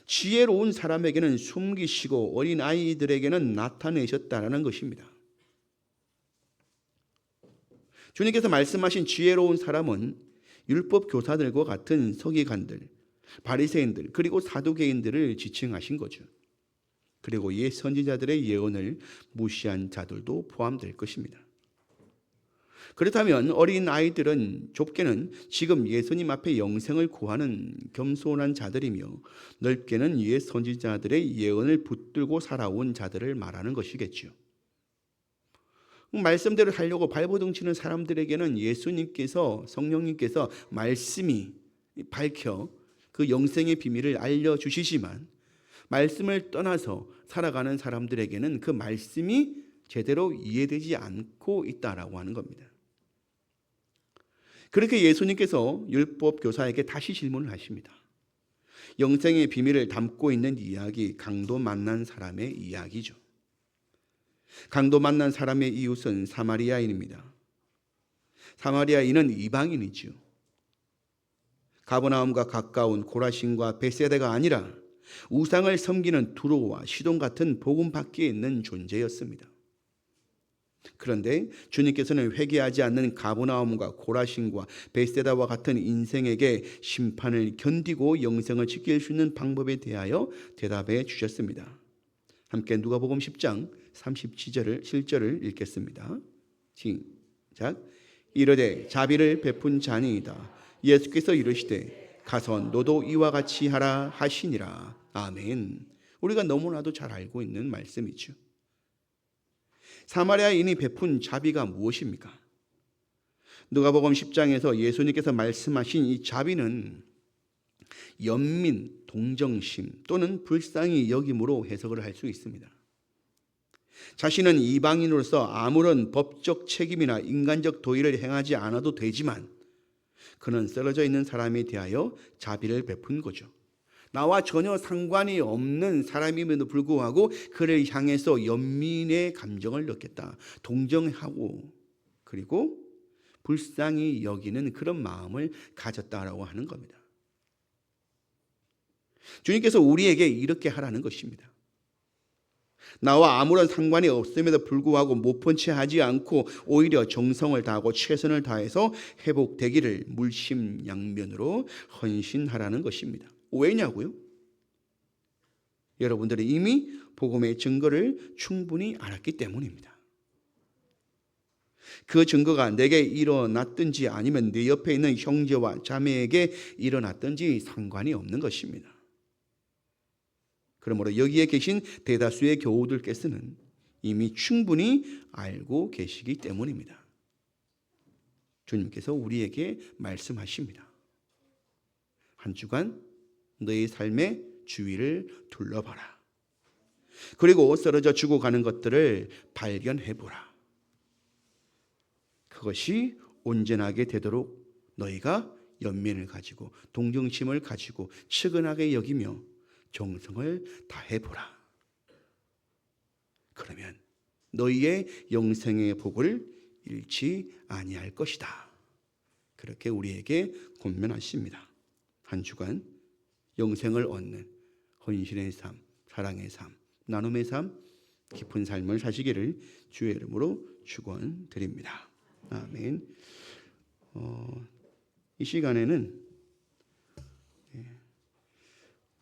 지혜로운 사람에게는 숨기시고 어린 아이들에게는 나타내셨다는 것입니다. 주님께서 말씀하신 지혜로운 사람은 율법 교사들과 같은 서기관들, 바리새인들 그리고 사두개인들을 지칭하신 거죠. 그리고 옛 선지자들의 예언을 무시한 자들도 포함될 것입니다. 그렇다면 어린 아이들은 좁게는 지금 예수님 앞에 영생을 구하는 겸손한 자들이며 넓게는 옛 선지자들의 예언을 붙들고 살아온 자들을 말하는 것이겠죠. 말씀대로 살려고 발버둥 치는 사람들에게는 예수님께서, 성령님께서 말씀이 밝혀 그 영생의 비밀을 알려주시지만, 말씀을 떠나서 살아가는 사람들에게는 그 말씀이 제대로 이해되지 않고 있다라고 하는 겁니다. 그렇게 예수님께서 율법 교사에게 다시 질문을 하십니다. 영생의 비밀을 담고 있는 이야기, 강도 만난 사람의 이야기죠. 강도 만난 사람의 이웃은 사마리아인입니다. 사마리아인은 이방인이죠. 가버나움과 가까운 고라신과 벳세다가 아니라 우상을 섬기는 두로와 시돈 같은 복음 밖에 있는 존재였습니다. 그런데 주님께서는 회개하지 않는 가버나움과 고라신과 벳세다와 같은 인생에게 심판을 견디고 영생을 지킬 수 있는 방법에 대하여 대답해 주셨습니다. 함께 누가복음 10장 37절을 읽겠습니다. 시작. 이르되 자비를 베푼 자니이다. 예수께서 이르시되 가서 너도 이와 같이 하라 하시니라. 아멘. 우리가 너무나도 잘 알고 있는 말씀이죠. 사마리아인이 베푼 자비가 무엇입니까? 누가복음 10장에서 예수님께서 말씀하신 이 자비는 연민, 동정심 또는 불쌍히 여김으로 해석을 할 수 있습니다. 자신은 이방인으로서 아무런 법적 책임이나 인간적 도의를 행하지 않아도 되지만 그는 쓰러져 있는 사람에 대하여 자비를 베푼 거죠. 나와 전혀 상관이 없는 사람임에도 불구하고 그를 향해서 연민의 감정을 느꼈다. 동정하고 그리고 불쌍히 여기는 그런 마음을 가졌다라고 하는 겁니다. 주님께서 우리에게 이렇게 하라는 것입니다. 나와 아무런 상관이 없음에도 불구하고 못 본 채 하지 않고 오히려 정성을 다하고 최선을 다해서 회복되기를 물심양면으로 헌신하라는 것입니다. 왜냐고요? 여러분들이 이미 복음의 증거를 충분히 알았기 때문입니다. 그 증거가 내게 일어났든지 아니면 내 옆에 있는 형제와 자매에게 일어났든지 상관이 없는 것입니다. 그러므로 여기에 계신 대다수의 교우들께서는 이미 충분히 알고 계시기 때문입니다. 주님께서 우리에게 말씀하십니다. 한 주간 너의 삶의 주위를 둘러봐라. 그리고 쓰러져 죽어가는 것들을 발견해보라. 그것이 온전하게 되도록 너희가 연민을 가지고 동정심을 가지고 측은하게 여기며 정성을 다해보라. 그러면 너희의 영생의 복을 잃지 아니할 것이다. 그렇게 우리에게 권면하십니다. 한 주간 영생을 얻는 헌신의 삶, 사랑의 삶, 나눔의 삶, 깊은 삶을 사시기를 주의 이름으로 축원드립니다. 아멘. 이 시간에는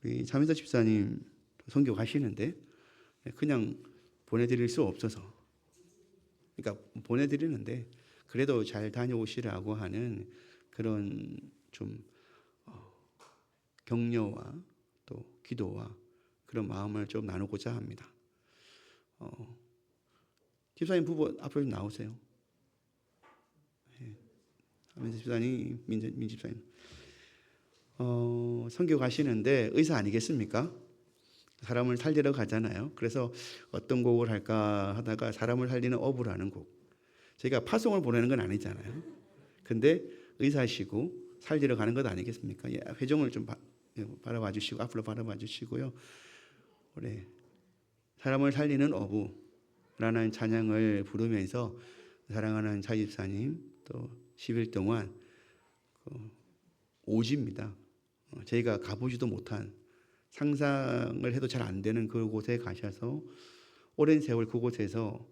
우리 자매사 집사님 선교 가시는데 그냥 보내드릴 수 없어서, 그러니까 보내드리는데 그래도 잘 다녀오시라고 하는 그런 좀 격려와 또 기도와 그런 마음을 좀 나누고자 합니다. 집사님 부부 앞으로 나오세요. 자매사 집사님, 민 집사님. 선교 가시는데 의사 아니겠습니까? 사람을 살리러 가잖아요. 그래서 어떤 곡을 할까 하다가 사람을 살리는 어부라는 곡. 저희가 파송을 보내는 건 아니잖아요. 근데 의사시고 살리러 가는 것 아니겠습니까? 예, 회종을 좀 바라봐 주시고 앞으로 바라봐 주시고요. 우리 사람을 살리는 어부라는 찬양을 부르면서 사랑하는 차 집사님 또 10일 동안 오지입니다. 저희가 가보지도 못한, 상상을 해도 잘 안 되는 그곳에 가셔서 오랜 세월 그곳에서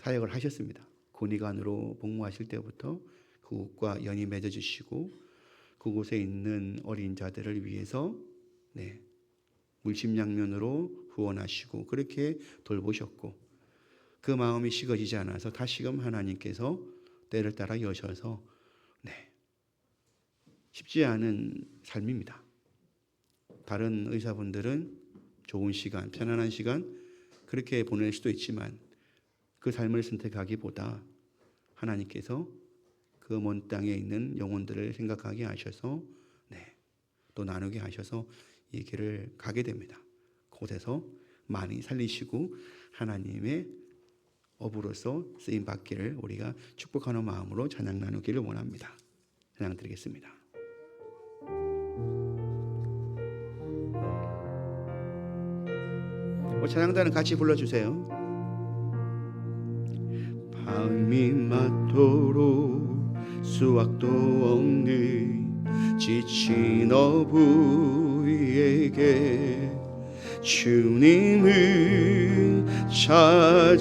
사역을 하셨습니다. 군의관으로 복무하실 때부터 그곳과 연이 맺어주시고 그곳에 있는 어린 자들을 위해서 물심양면으로 후원하시고 그렇게 돌보셨고, 그 마음이 식어지지 않아서 다시금 하나님께서 때를 따라 여셔서 쉽지 않은 삶입니다. 다른 의사분들은 좋은 시간, 편안한 시간 그렇게 보낼 수도 있지만 그 삶을 선택하기보다 하나님께서 그 먼 땅에 있는 영혼들을 생각하게 하셔서 또 나누게 하셔서 이 길을 가게 됩니다. 그곳에서 많이 살리시고 하나님의 어부로서 쓰임 받기를 우리가 축복하는 마음으로 찬양 나누기를 원합니다. 찬양 드리겠습니다. 찬양단은 같이 불러주세요. 밤이 맞도록 수확도 없는 지친 어부에게 주님은 찾아오셨네.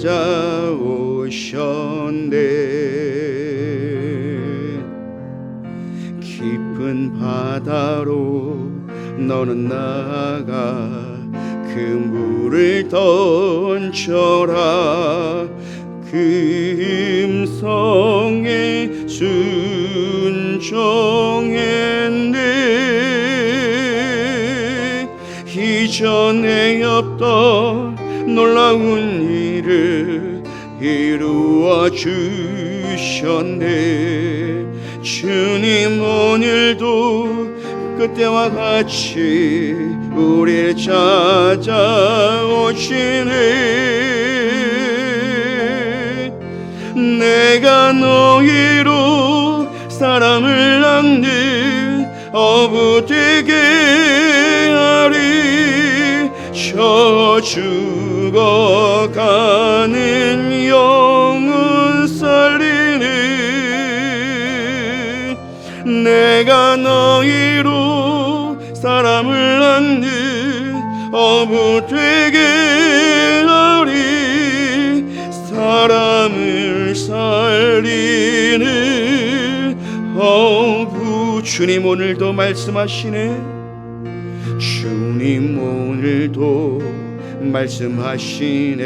깊은 바다로 너는 나아가 그 물을 던져라. 그 음성에 순종했네. 이전에 없던 놀라운 일을 이루어 주셨네. 주님 오늘도 그때와 같이 우리를 찾아오시네. 내가 너희로 사람을 낚는 어부 되게 하리. 저 죽어가는 영혼 살리네. 내가 너희로 사람을 낚는 어부 되게 하리. 사람을 살리는 어부. 주님 오늘도 말씀하시네. 주님 오늘도 말씀하시네.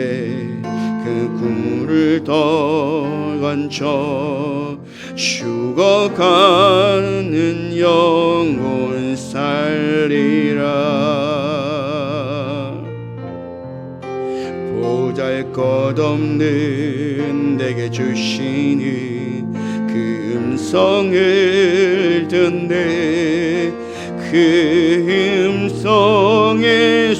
그 꿈을 던져 죽어가는 영혼 살리라. 보잘것없는 내게 주시는 그 음성을 듣네. 그 음성에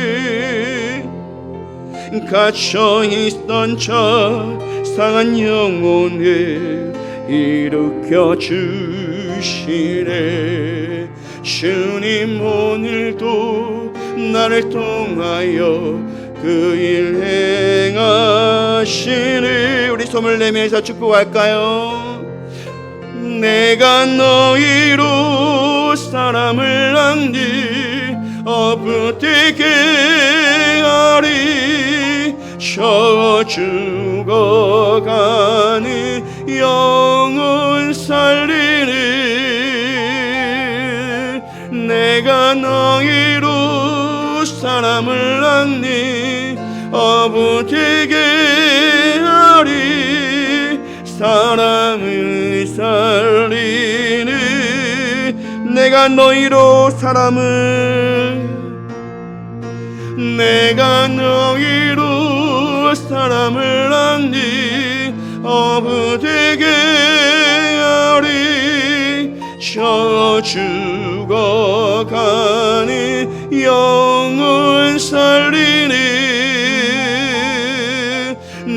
순종했네. 갇혀있던 저 상한 영혼을 일으켜 주시네. 주님 오늘도 나를 통하여 그 일 행하시네. 우리 손을 내밀어서 축복할까요? 내가 너희로 사람을 낚는 어부 되게 하리. 저 죽어가는 영혼 살리네. 내가 너희로 사람을 낚는 어부 되게 하리. 사람을 살리는 내가 너희로 내가 너희로 사람을 낚는 어부 되게 하리. 저 죽어가는 영혼 살리네.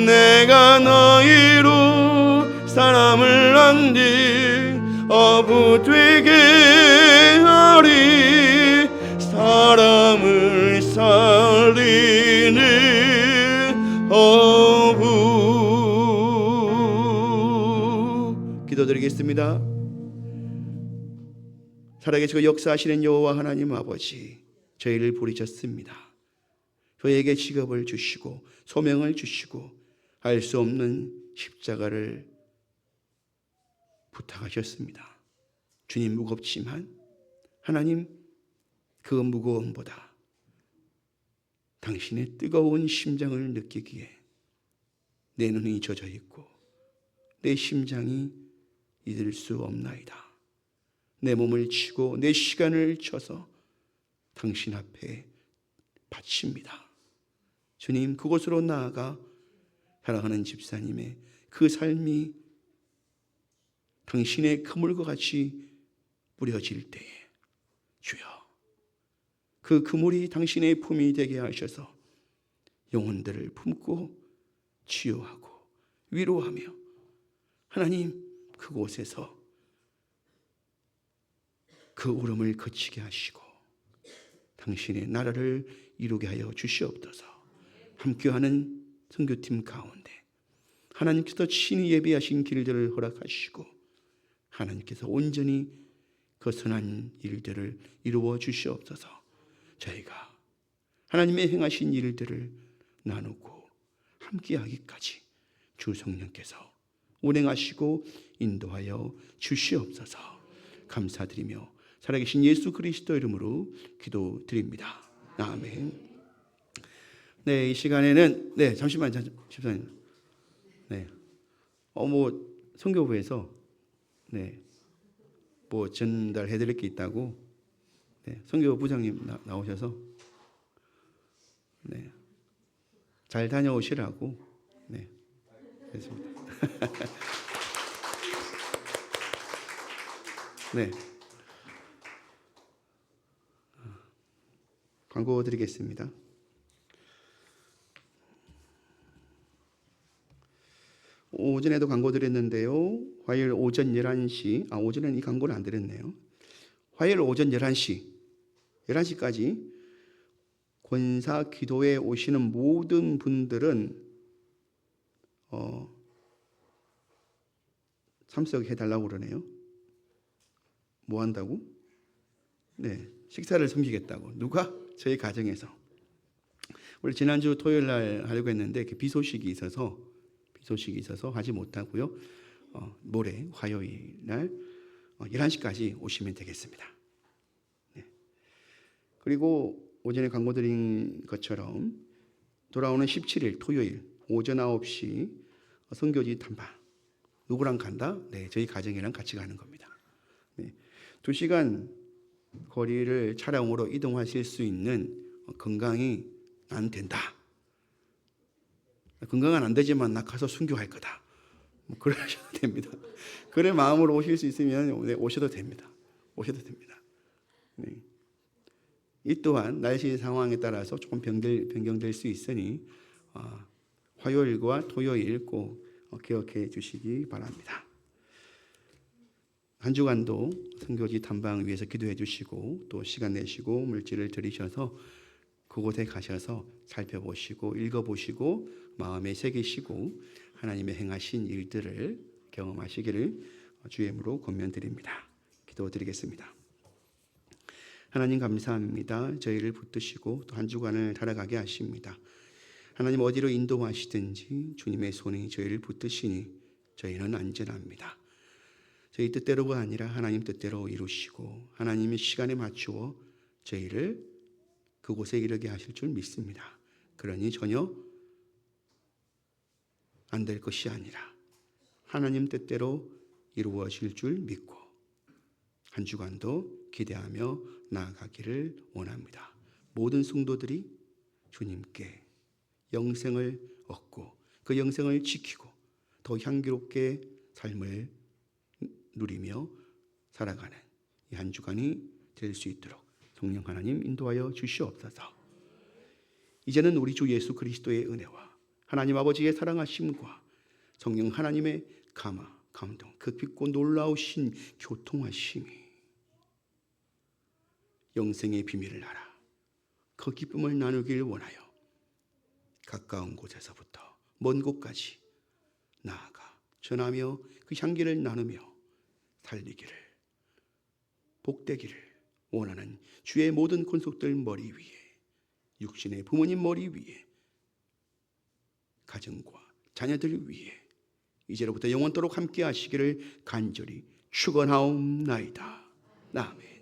내가 너희로 사람을 낚는 어부 되게 하리. 사람을 살리는 어부. 기도드리겠습니다. 살아계시고 역사하시는 여호와 하나님 아버지, 저희를 부르셨습니다. 저희에게 직업을 주시고 소명을 주시고 알 수 없는 십자가를 부탁하셨습니다. 주님 무겁지만 하나님 그 무거움보다 당신의 뜨거운 심장을 느끼기에 내 눈이 젖어 있고 내 심장이 잊을 수 없나이다. 내 몸을 치고 내 시간을 쳐서 당신 앞에 바칩니다. 주님, 그곳으로 나아가 사랑하는 집사님의 그 삶이 당신의 그물과 같이 뿌려질 때에 주여, 그 그물이 당신의 품이 되게 하셔서 영혼들을 품고 치유하고 위로하며 하나님 그곳에서 그 울음을 그치게 하시고 당신의 나라를 이루게 하여 주시옵소서. 함께하는 선교팀 가운데 하나님께서 친히 예비하신 길들을 허락하시고 하나님께서 온전히 그 선한 일들을 이루어 주시옵소서. 저희가 하나님의 행하신 일들을 나누고 함께하기까지 주 성령께서 운행하시고 인도하여 주시옵소서. 감사드리며 살아계신 예수 그리스도 이름으로 기도드립니다. 아멘. 네, 이 시간에는 잠시만 집사님. 선교부에서 뭐 전달해 드릴 게 있다고 선교 부장님 나오셔서 잘 다녀오시라고 그랬습니다. 광고 드리겠습니다. 오전에도 광고 드렸는데요. 화요일 오전 11시, 오전에는 이 광고를 안 드렸네요. 화요일 오전 11시까지 권사 기도에 오시는 모든 분들은 참석해 달라고 그러네요. 뭐 한다고? 식사를 섬기겠다고. 누가? 저희 가정에서. 원래 지난주 토요일 날 하려고 했는데 비 소식이 있어서 하지 못하고요. 모레 화요일 날 11시까지 오시면 되겠습니다. 그리고 오전에 광고 드린 것처럼 돌아오는 17일 토요일 오전 9시 선교지 탐방. 누구랑 간다? 저희 가정이랑 같이 가는 겁니다. 2시간 거리를 차량으로 이동하실 수 있는 건강이 안 된다. 건강은 안 되지만 나 가서 순교할 거다. 그러셔도 됩니다. 그런 마음으로 오실 수 있으면 오셔도 됩니다. 이 또한 날씨 상황에 따라서 조금 변경될 수 있으니 화요일과 토요일 꼭 기억해 주시기 바랍니다. 한 주간도 선교지 탐방 위해서 기도해 주시고 또 시간 내시고 물질을 들이셔서 그곳에 가셔서 살펴보시고 읽어보시고 마음에 새기시고 하나님의 행하신 일들을 경험하시기를 주의 이름으로 권면드립니다. 기도드리겠습니다. 하나님 감사합니다. 저희를 붙드시고 또 한 주간을 살아가게 하십니다. 하나님 어디로 인도하시든지 주님의 손이 저희를 붙드시니 저희는 안전합니다. 저희 뜻대로가 아니라 하나님 뜻대로 이루시고 하나님의 시간에 맞추어 저희를 그곳에 이르게 하실 줄 믿습니다. 그러니 전혀 안 될 것이 아니라 하나님 뜻대로 이루어질 줄 믿고 한 주간도 기대하며 나아가기를 원합니다. 모든 성도들이 주님께 영생을 얻고 그 영생을 지키고 더 향기롭게 삶을 누리며 살아가는 이 한 주간이 될 수 있도록 성령 하나님 인도하여 주시옵소서. 이제는 우리 주 예수 그리스도의 은혜와 하나님 아버지의 사랑하심과 성령 하나님의 감동, 그 깊고 놀라우신 교통하심이 영생의 비밀을 알아 그 기쁨을 나누길 원하여 가까운 곳에서부터 먼 곳까지 나아가 전하며 그 향기를 나누며 살리기를 복되기를 원하는 주의 모든 권속들 머리 위에 육신의 부모님 머리 위에 가정과 자녀들 위에 이제로부터 영원토록 함께 하시기를 간절히 축원하옵나이다. 아멘.